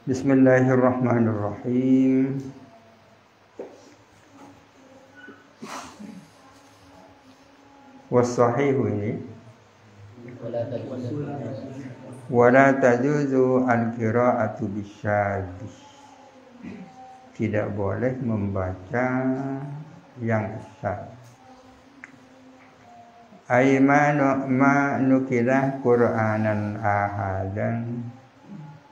Bismillahirrahmanirrahim. Wassahihu ini wala tajuzu al-qira'atu bisyadih. Tidak boleh membaca yang syad. Aimanu ma nukilah Qur'anan ahadan,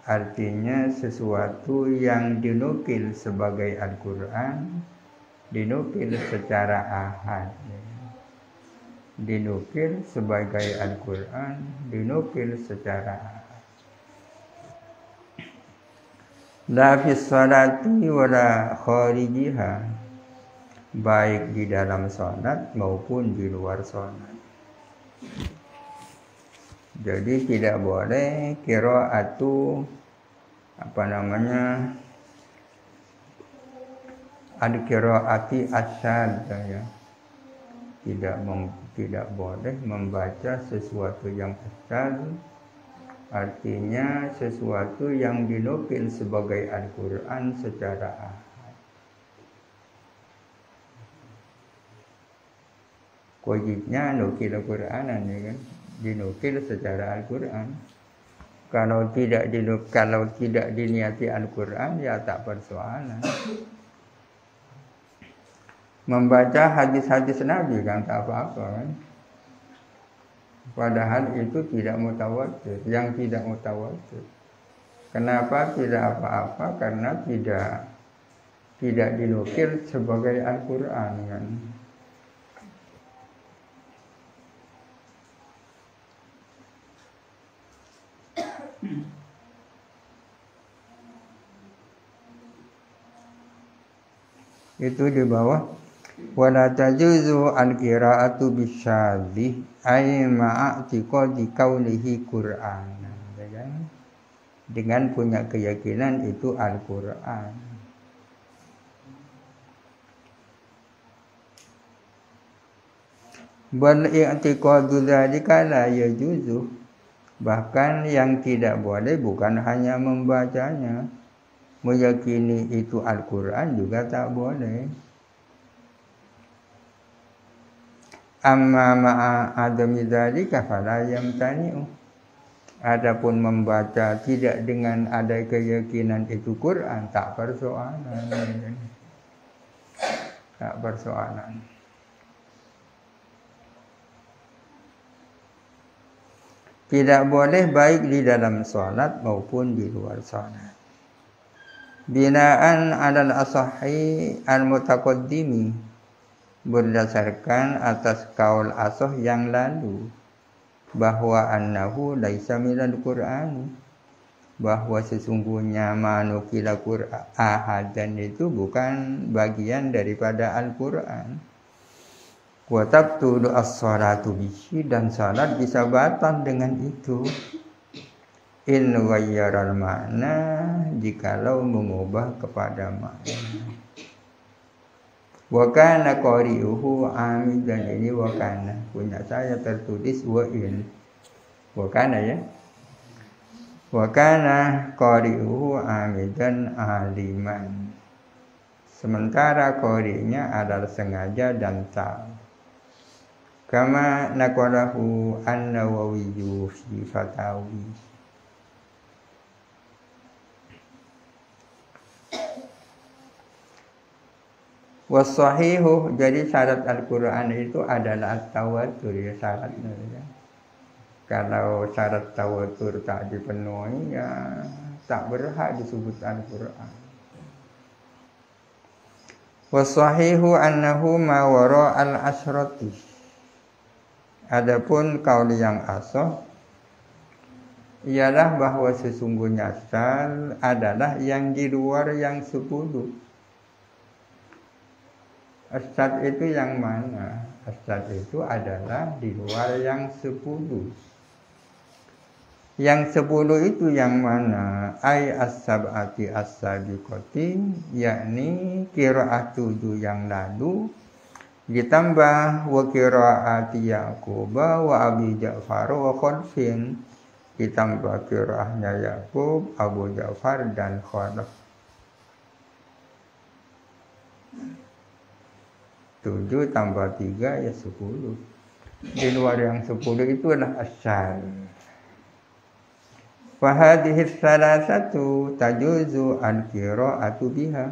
artinya sesuatu yang dinukil sebagai Al-Quran, dinukil secara ahad. Dinukil sebagai Al-Quran, dinukil secara ahad. La fis salati wala kharijiha, baik di dalam salat maupun di luar salat. Jadi tidak boleh qiraatu al-qiraati asyad, ya. Tidak boleh membaca sesuatu yang asyad, artinya sesuatu yang dinukil sebagai Al-Quran secara ahad. Wajibnya nukil Al-Quranan, ya kan? Dinukil secara Al-Quran. Kalau tidak diniati Al-Quran, ya tak persoalan. Membaca hadis-hadis Nabi kan tak apa-apa, kan? Padahal itu tidak mutawatir, yang tidak mutawatir. Kenapa tidak apa-apa? Karena tidak dinukil sebagai Al-Quran, kan? Itu di bawah. Wala tajuzu al-qira'atu bisyadih ay ma'atiqadi kaunihi Qur'an, ya kan? Dengan punya keyakinan itu Al-Qur'an. Bal i'tiqadu dzalika la yajuzu, bahkan yang tidak boleh bukan hanya membacanya, meyakini itu Al-Qur'an juga tak boleh. Amma ma'a adami dzalika fala yamtani'u, adapun membaca tidak dengan ada keyakinan itu Quran tak persoalan. Tak persoalan. Tidak boleh baik di dalam salat maupun di luar salat. Binaan 'alal asahhi al-mutaqaddimi, berdasarkan atas kaul asah yang lalu, bahwa annahu laisa minal Qur'ani, bahwa sesungguhnya manukila Qur'an ahadan itu bukan bagian daripada Al-Qur'an. Wa tabtulu as-salatu bihi, dan salat bisa batal dengan itu. In ghayyaral makna, jikalau mengubah kepada makna. Wa kana qari'uhu amidan, ini wa kana, punya saya tertulis wa in. Wa kana, ya. Wa kana qari'uhu amidan aliman, sementara qari'nya adalah sengaja dan tahu. Kama naqalahu an-Nawawi fi fatawi. Wassahihu, jadi syarat Al-Quran itu adalah at-tawatur, ya, syaratnya, ya. Kalau syarat tawatur tak dipenuhi, ya tak berhak disebut Al-Quran. Wassahihu annahu ma wara al-asrati, adapun kaul yang asah ialah bahwa sesungguhnya syal adalah yang di luar yang 10. Asad itu yang mana? Asad itu adalah di luar yang 10. Yang 10 itu yang mana? Ay as-sab'ati as-sabiqati, yakni qiraat 7 yang lalu ditambah wa qiraati Ya'qub wa Abi Ja'far wa Khalfin, ditambah qiraahnya Yaqub, Abu Ja'far dan Khalaf. 7 tambah 3 ya 10. Di luar yang 10 itu adalah asyar. Fahadhihi salasatu tajuzu al-qira'atu biha.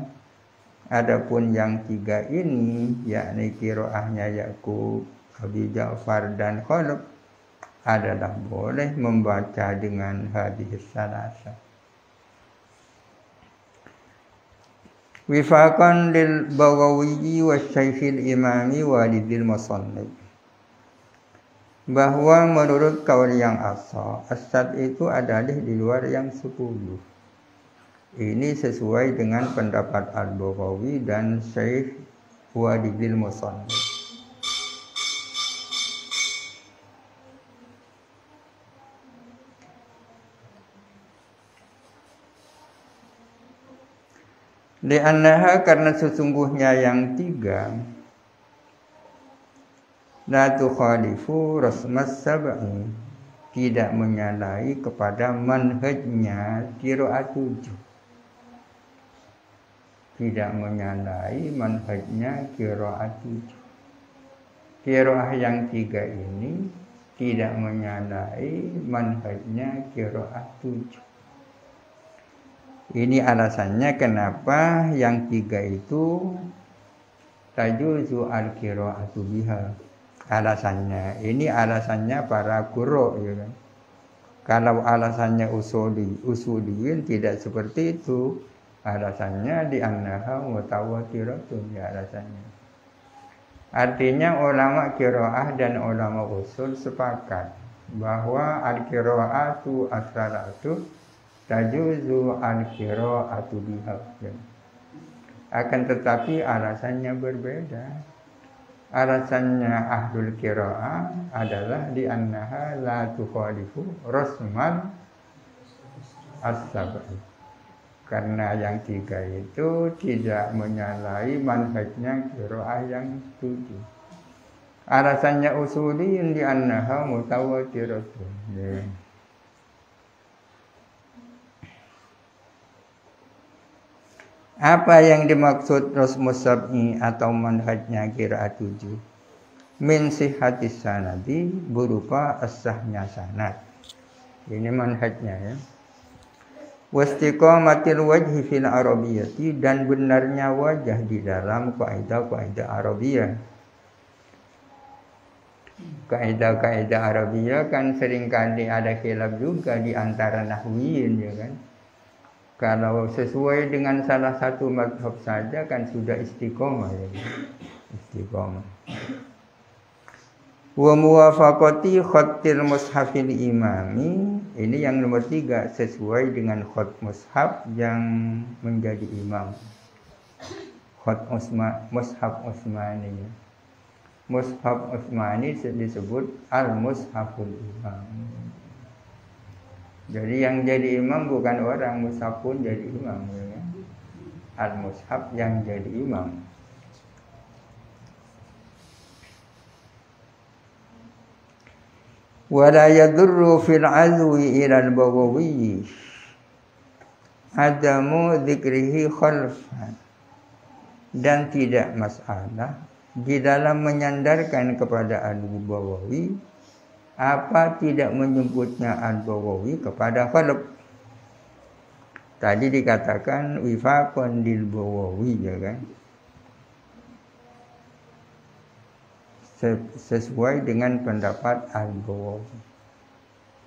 Adapun yang 3 ini, yakni qiraahnya Yaqub, Abi Ja'far dan Khalaf, adalah boleh membaca dengan hadis salasa. Wifaqan lil Baghawi wa Syekhil Imami walidil Musannif. Bahwa menurut kaul yang asad itu adalah di luar yang 10. Ini sesuai dengan pendapat Al-Baghawi dan Syekh Walidil Musannif. Li'annaha, karena sesungguhnya yang 3 la tukhalifu rasmas sab'i, tidak menyalahi kepada manhajnya qiraat 7. Tidak menyalahi manhajnya qiraat 7. Qiraah yang 3 ini tidak menyalahi manhajnya qiraat 7. Ini alasannya kenapa yang 3 itu tajuzu al-qira'atu biha. Alasannya, ini alasannya para qurra, ya kan. Kalau alasannya usuliyin tidak seperti itu. Alasannya di annaha mutawatiratun, ya alasannya. Artinya ulama qiraah dan ulama usul sepakat bahwa al-qira'atu as-salatu tajuzu al-qira'atu biha. Akan tetapi alasannya berbeda. Alasannya ahlul qira'ah adalah di annaha la tukhalifu rasman as-sab'i. Karena yang 3 itu tidak menyalahi manhajnya qira'ah yang 7. Alasannya usuliyin di annaha mutawatiratun. Apa yang dimaksud rasmus sab'i atau manhajnya qiraat 7? Min sihhatis sanadi, berupa as-sahnya sanad. Ini manhajnya, ya. Wastiqamatil wajhi fil arabiyyati, dan benarnya wajah di dalam kaidah-kaidah Arabiyah. Kaidah-kaidah Arabiyah kan seringkali ada khilaf juga di antara nahwiyin, ya kan. Kalau sesuai dengan salah satu mazhab saja kan sudah istiqomah, ya. Istiqomah. Wa muwafaqati khattil mushafil imami, ini yang nomor 3, sesuai dengan khat mushaf yang menjadi imam. Khat mushaf Utsmani. Mushaf Utsmani disebut al-mushaful imam. Jadi yang jadi imam bukan orang, mushaf pun jadi imam, ya. Al-mushaf yang jadi imam. Wala yadurru fil azwi ila al-Baghawi adamu dzikrihi khalfan, dan tidak masalah di dalam menyandarkan kepada Al-Baghawi apa tidak menyebutnya Al-Baghawi kepada khalaf. Tadi dikatakan wifaqan lil Baghawi, ya kan. Sesuai dengan pendapat Al-Baghawi.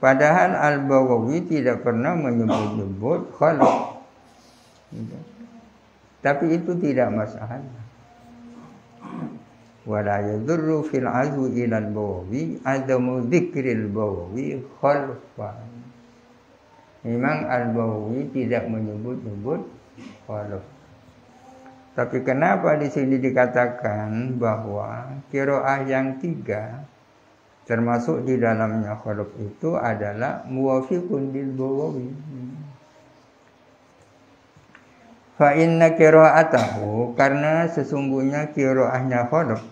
Padahal Al-Baghawi tidak pernah menyebut khalaf. Tapi itu tidak masalah. Wala yadurru fil azwi ila al-Baghawi adamu dzikril Baghawi khalfan. Memang Al-Baghawi tidak menyebut-nyebut khalaf. Tapi kenapa di sini dikatakan bahwa qiraah yang 3 termasuk di dalamnya khalaf itu adalah muwafiqun lil Baghawi. Fa inna qira'atahu, karena sesungguhnya qiraahnya khalaf,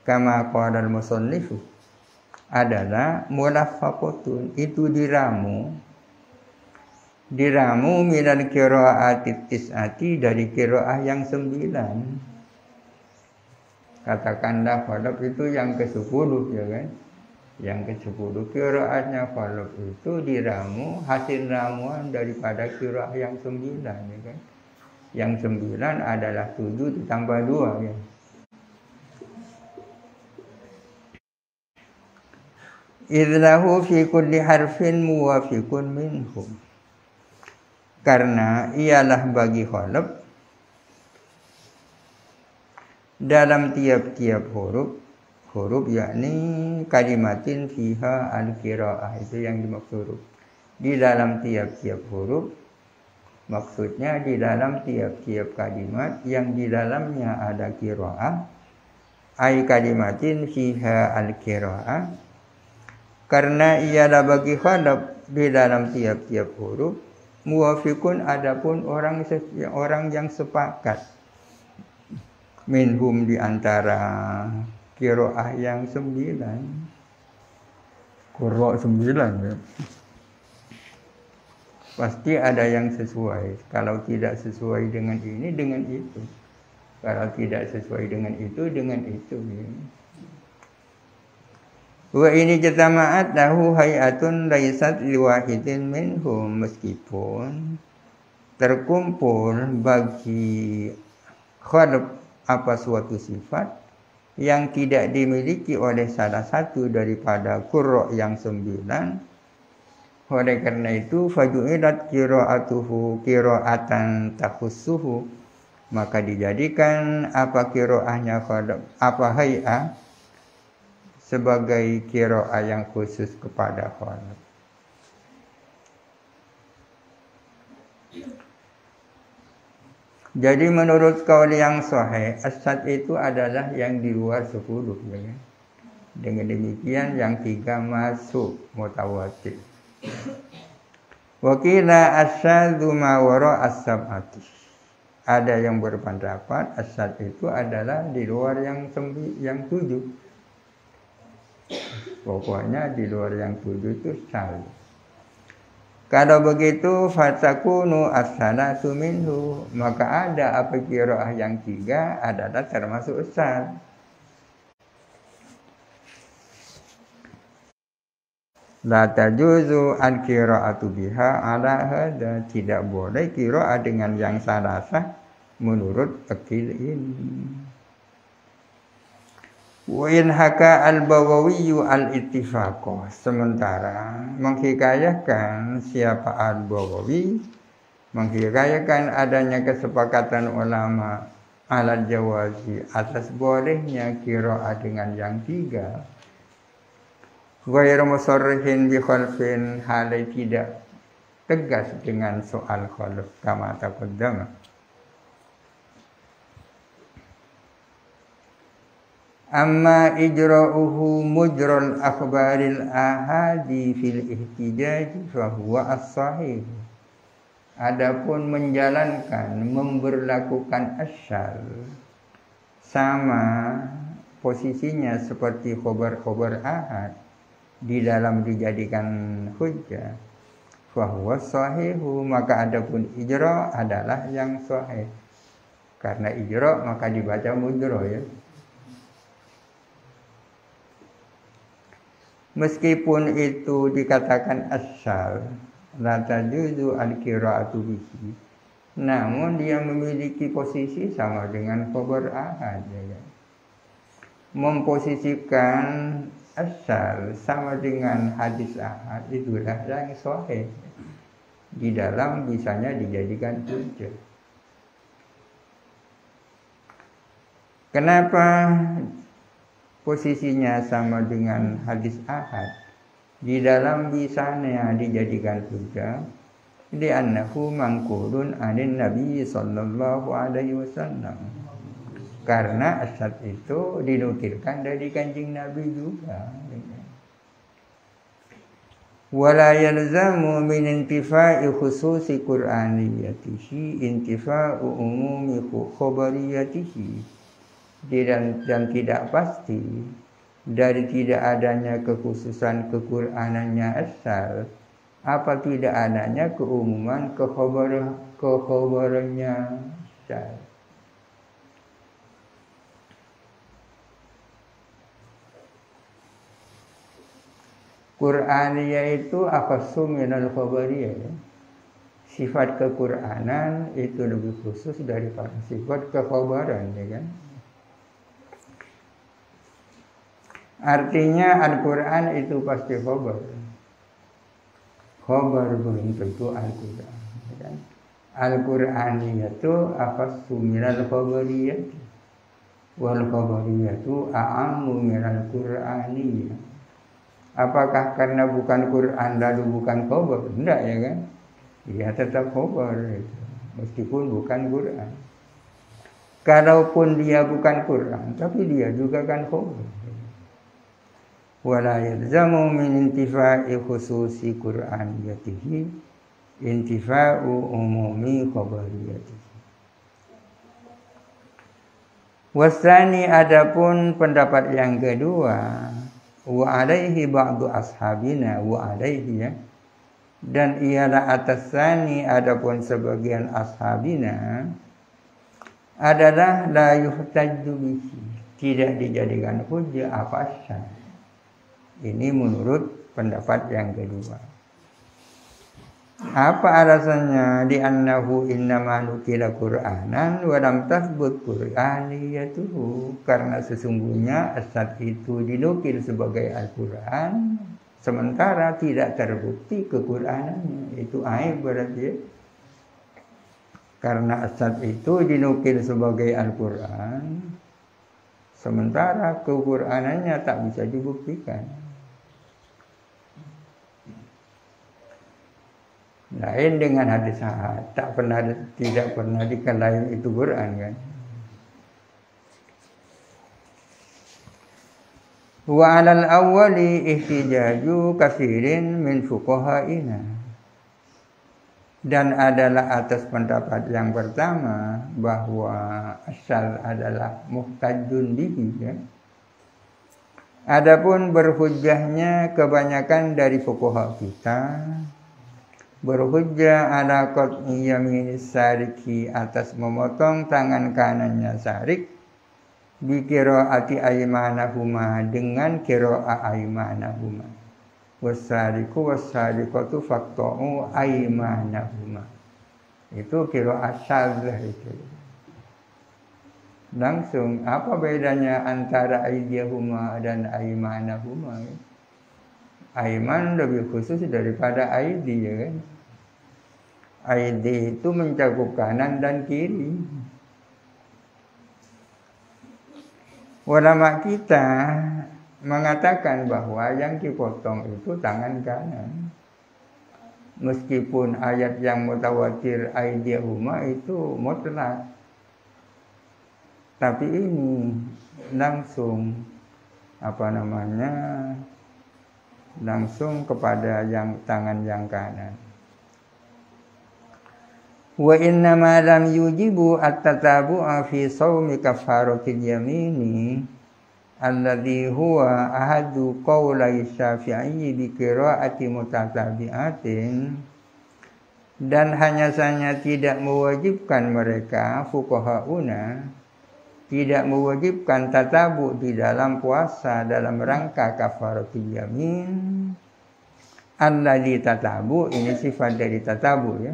kama qala al-musannif, adalah mulaffaqatun, itu diramu minal qiraati tis'ati, dari qiraah yang 9. Katakanlah khalaf itu yang ke-10 ya kan. Yang ke-10 qiraatnya khalaf itu diramu, hasil ramuan daripada qiraah yang 9 ya kan. Yang 9 adalah 7 ditambah 2 ya. Idlahu fi kulli harfin muwafiqun minhum, karena ialah bagi khalaf dalam tiap-tiap huruf yakni kalimatin fiha al-qiraah, itu yang dimaksud. Di dalam tiap-tiap huruf, maksudnya di dalam tiap-tiap kalimat yang di dalamnya ada qiraah, ai kalimatin fiha al-qiraah, karena ialah bagi khalaf di dalam tiap-tiap huruf, muwafiqun, adapun orang yang sepakat, minhum, di antara qiraah yang 9, qurra 9 ya. Pasti ada yang sesuai. Kalau tidak sesuai dengan ini, dengan itu. Kalau tidak sesuai dengan itu ya. Wa ini jatama'at lahu hayatun laisat liwahidin minhum, meskipun terkumpul bagi khalaf apa suatu sifat yang tidak dimiliki oleh salah satu daripada qurra yang 9. Oleh karena itu faju'ilat qira'atuhu qira'atan takhussuhu, maka dijadikan apa qira'ahnya khalaf, apa hay'ah, sebagai qiraah yang khusus kepada khalaf. Jadi menurut kaul yang sahih, as-sad itu adalah yang di luar 10 ya kan? Dengan demikian yang 3 masuk mutawatir. Wa qila as-sadzu ma wara as-sab'ati. Ada yang berpendapat as-sad itu adalah di luar yang 7. Pokoknya di luar yang 7 itu sal. Kalau begitu fatakunu as-salatu minhu, maka ada apa qiraah yang 3 adalah termasuk sal. La tajuzu al-qira'atu biha ala hadza, tidak boleh qiraah dengan yang salasah menurut akil ini. Wa in haka al-Baghawi al-ittifaq, sementara menghikayahkan siapa al-Baghawi, menghikayahkan adanya kesepakatan ulama ala jawazi, atas bolehnya qiraah dengan yang 3. Ghairu musarrihin bi khalfin, halai tidak tegas dengan soal khalaf kama taqaddama. Amma ijra'uhu mujral akhbaril ahadi fil ihtijaj fa huwa as-sahih. Adapun menjalankan, memberlakukan asal sama posisinya seperti khabar-khabar ahad di dalam dijadikan hujjah, fa huwa sahihu, maka adapun ijra' adalah yang sahih. Karena ijra' maka dibaca mujra ya. Meskipun itu dikatakan asal, la tajuzu al-qira'atu bihi, namun dia memiliki posisi sama dengan khabar ahad ya. Memposisikan asal sama dengan hadis ahad itulah yang sahih. Di dalam bisanya dijadikan hujjah. Kenapa posisinya sama dengan hadis ahad? Di dalam bisanya dijadikan hujjah, li'annahu manqulun 'anin Nabi sallallahu alaihi wasallam. Karena asad itu dinukilkan dari Kanjeng Nabi juga. Wala yalzamu min intifa'i khususi qur'aniyatihi intifa'u umumi khabariyatihi. Dan tidak pasti dari tidak adanya kekhususan kequr'anannya asal, apa tidak adanya keumuman kekhabarannya asal. Qur'aniyah itu akhassu minal khabariyah, ya. Sifat kequr'anan itu lebih khusus daripada sifat kekhabaran, ya kan? Artinya Al-Quran itu pasti khabar. Khabar belum tentu Al-Quran, ya kan? Al-Qur'aniyatu akhassu minal khabariyah wal khabariyatu a'ammu minal Qur'aniyah. Apakah karena bukan Quran lalu bukan khabar? Tidak, ya kan? Ya tetap khabar itu, meskipun bukan Quran. Kalaupun dia bukan Quran, tapi dia juga kan khabar. Wala yalzamu min intifa'i khususi Qur'aniyatihi intifa'u umumi khabariyatihi. Wasani, adapun pendapat yang kedua, wa alaihi ba'du ashabina, wa alaihi, ya, dan ialah atas sani adapun sebagian ashabina adalah la yuhtajju bihi, tidak dijadikan hujjah apa sah. Ini menurut pendapat yang kedua. Apa alasannya? Di annahu innama nukila Qur'anan wa lam tathbut Qur'aniyatuhu, karena sesungguhnya asal itu dinukil sebagai Al-Quran sementara tidak terbukti kequr'anannya. Itu aib berarti, ya. Karena asal itu dinukil sebagai Al-Quran sementara kequr'anannya tak bisa dibuktikan. Lain dengan hadis ahad, tidak pernah dikatakan itu Quran, kan? Wa 'alal awwali ihtijaju katsirin min fuqaha'ina, dan adalah atas pendapat yang pertama bahwa asal adalah muhtajjun bihi, ya. Adapun berhujjahnya kebanyakan dari fuqaha kita berhujjah ala qat'i yaminis sariki, atas memotong tangan kanannya sarik, bi qiraati aymanahuma, dengan qira'a aymanahuma, wasariku wasariqatu faqta'u aymanahuma. Itu qira'a syadzah itu. Langsung apa bedanya antara aydiyahuma dan aymanahuma? Ayman lebih khusus daripada aidi, ya kan? Aidi itu mencakup kanan dan kiri. Ulama kita mengatakan bahwa yang dipotong itu tangan kanan. Meskipun ayat yang mutawatir aydiyahuma itu mutlak, tapi ini langsung langsung kepada yang tangan yang kanan. Wa inna ma lam yujibu at-tatabu'a fi shaumi kafaratil yamini alladhi huwa ahadu qawlai Syafi'i bi qira'ati mutatabi'atin, dan hanya saja tidak mewajibkan mereka fuqaha'una, tidak mewajibkan tatabu di dalam puasa dalam rangka kafaratul yamin. Alladzi tatabu, ini sifat dari tatabu, ya.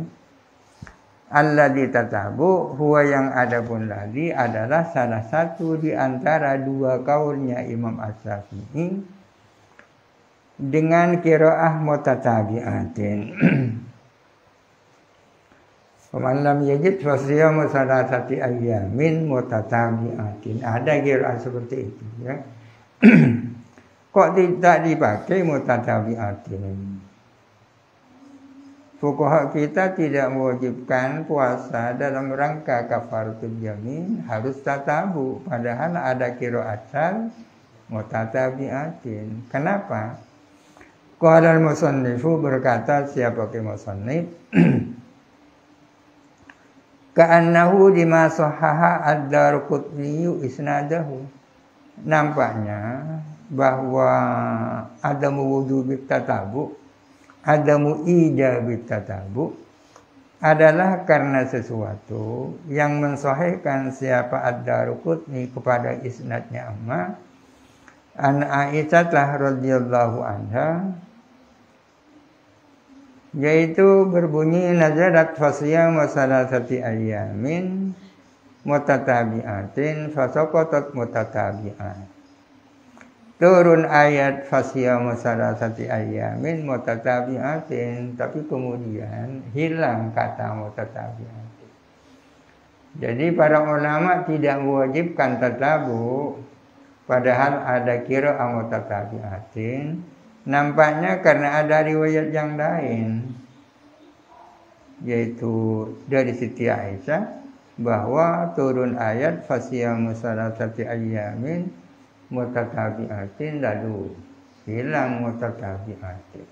Alladzi tatabu huwa, yang adapun ladzi adalah salah satu di antara dua kaulnya Imam Asy-Syafi'i dengan qiraah mutatabi'atin. Faman lam yajid fasiyamu salasati ayyamin mutatabi'atin. Ada qiraah seperti itu, ya. Kok tidak dipakai mutatabi'atin? Fuqaha kita tidak mewajibkan puasa dalam rangka kafaratul yamin harus tatabu, padahal ada qiraat mutatabi'atin. Kenapa? Qala al-musannifu, berkata siapa ke musannif, ka'annahu lima sahhaha ad-Daraqutni isnadahu. Nampaknya bahwa ada wudu bitatabu, ada ida bitatabu adalah karena sesuatu yang mensahihkan siapa ad-Daruqutni kepada isnadnya amma an Aisyah radhiyallahu anha, yaitu berbunyi nazarat fasiyam wa salasati ayyamin mutatabi'atin fasaqatat mutatabi'at. Turun ayat fasiyam wa salasati ayyamin mutatabi'atin, tapi kemudian hilang kata mutatabi'atin. Jadi para ulama tidak mewajibkan tatabu, padahal ada qiraah mutatabi'atin. Nampaknya karena ada riwayat yang lain, yaitu dari Siti Aisyah, bahwa turun ayat fasiyamu salasati ayyamin mutatabi'atin, lalu hilang mutatabi'atin.